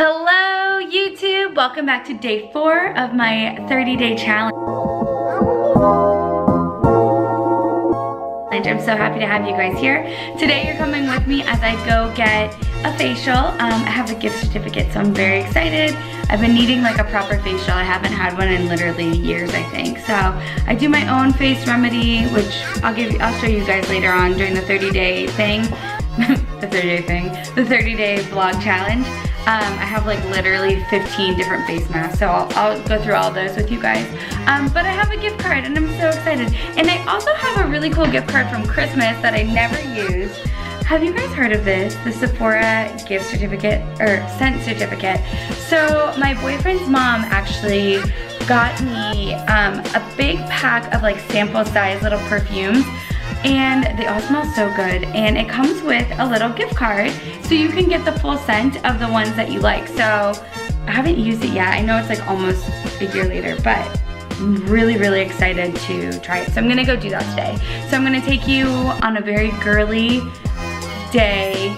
Hello YouTube, welcome back to day 4 of my 30-day challenge. I'm so happy to have you guys here. Today you're coming with me as I go get a facial. I have a gift certificate, so I'm very excited. I've been needing like a proper facial. I haven't had one in literally years, I think. So I do my own face remedy, which I'll show you guys later on during the 30-day thing. the 30-day vlog challenge. I have like literally 15 different face masks, so I'll go through all those with you guys. But I have a gift card and I'm so excited. And I also have a really cool gift card from Christmas that I never used. Have you guys heard of this? The Sephora gift certificate, or scent certificate. So my boyfriend's mom actually got me a big pack of like sample size little perfumes. And they all smell so good, and it comes with a little gift card so you can get the full scent of the ones that you like. So I haven't used it yet. I know it's like almost a year later, but I'm really excited to try it. So I'm gonna go do that today. So I'm gonna take you on a very girly day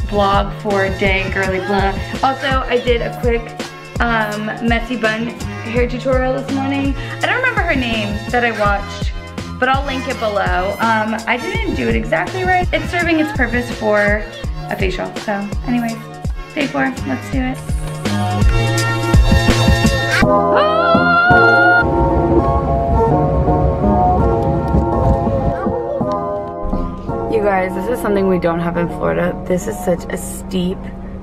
vlog for day girly blah. Also, I did a quick messy bun hair tutorial this morning. I don't remember her name that I watched, but I'll link it below. I didn't do it exactly right. It's serving its purpose for a facial. So anyways, day 4, let's do it. You guys, this is something we don't have in Florida. This is such a steep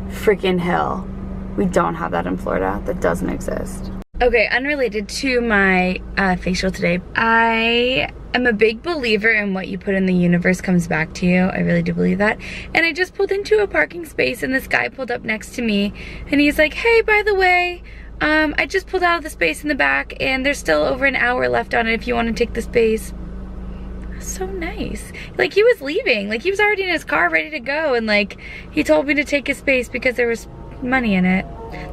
freaking hill. We don't have that in Florida. That doesn't exist. Okay, unrelated to my facial today, I am a big believer in what you put in the universe comes back to you. I really do believe that. And I just pulled into a parking space and this guy pulled up next to me and he's like, hey, by the way, I just pulled out of the space in the back and there's still over an hour left on it if you want to take the space. So nice. Like, he was leaving. Like, he was already in his car ready to go, and like, he told me to take his space because there was money in it.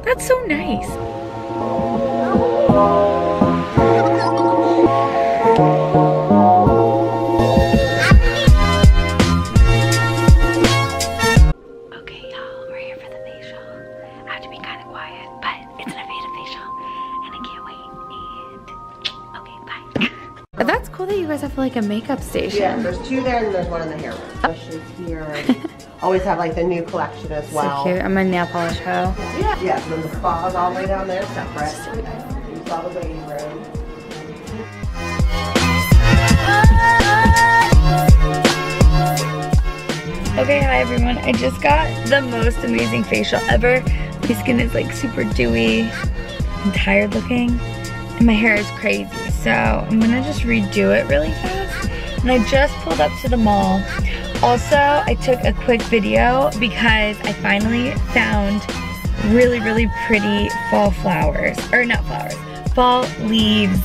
That's so nice. Okay, y'all, we're here for the facial. I have to be kind of quiet, but it's an Aveda facial, and I can't wait. And okay, bye. That's cool that you guys have like a makeup station. Yeah, there's 2 there and there's 1 in the hair room. Brushes here. Always have like the new collection as well. So cute. I'm a nail polish hoe. Yeah, and then the spa is all the way down there separate. You saw the waiting room. Okay, hi everyone. I just got the most amazing facial ever. My skin is like super dewy and tired looking, and my hair is crazy. So I'm gonna just redo it really fast. And I just pulled up to the mall. Also, I took a quick video because I finally found really pretty fall flowers, or not flowers, fall leaves.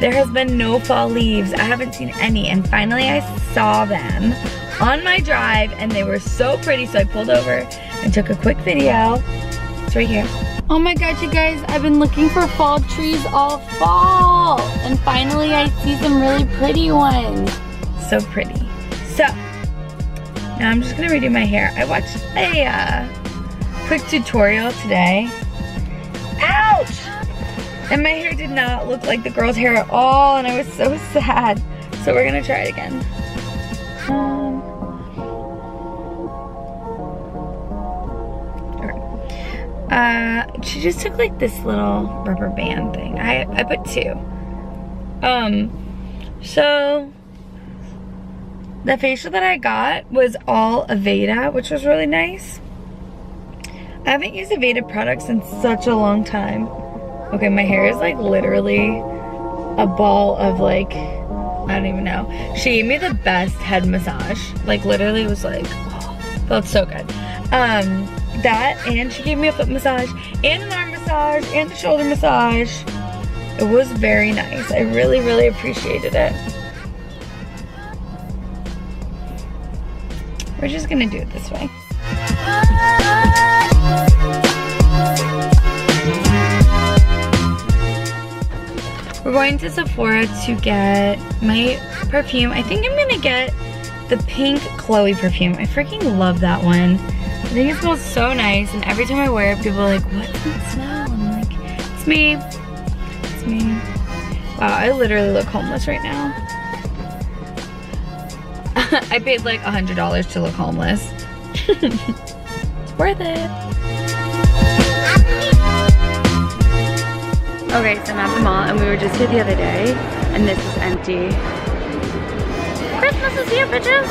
There has been no fall leaves. I haven't seen any, and finally I saw them on my drive and they were so pretty, so I pulled over and took a quick video. It's right here. Oh my god, you guys, I've been looking for fall trees all fall, and finally I see some really pretty ones. So pretty. So now I'm just gonna redo my hair. I watched a quick tutorial today. Ouch! And my hair did not look like the girl's hair at all, and I was so sad. So we're gonna try it again. She just took like this little rubber band thing. I put 2. So the facial that I got was all Aveda, which was really nice. I haven't used Aveda products in such a long time. Okay, my hair is like literally a ball of like, I don't even know. She gave me the best head massage. Like literally it was like, oh, felt so good. That, and she gave me a foot massage and an arm massage and a shoulder massage. It was very nice. I really appreciated it. We're just gonna do it this way. We're going to Sephora to get my perfume. I think I'm gonna get the pink Chloe perfume. I freaking love that one. think it smells so nice, and every time I wear it, people are like, what's that smell? And I'm like, it's me. It's me. Wow, I literally look homeless right now. I paid like $100 to look homeless. It's worth it. Okay, so I'm at the mall, and we were just here the other day, and this is empty. Christmas is here, bitches!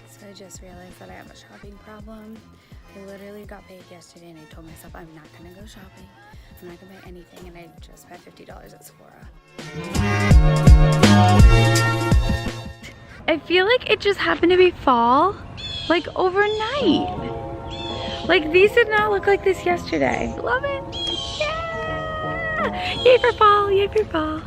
So I just realized that I have a shopping problem. I literally got paid yesterday, and I told myself I'm not gonna go shopping. I'm not gonna buy anything, and I just spent $50 at Sephora. I feel like it just happened to be fall, like overnight. Like these did not look like this yesterday. Love it. Yeah! Yay for fall, yay for fall.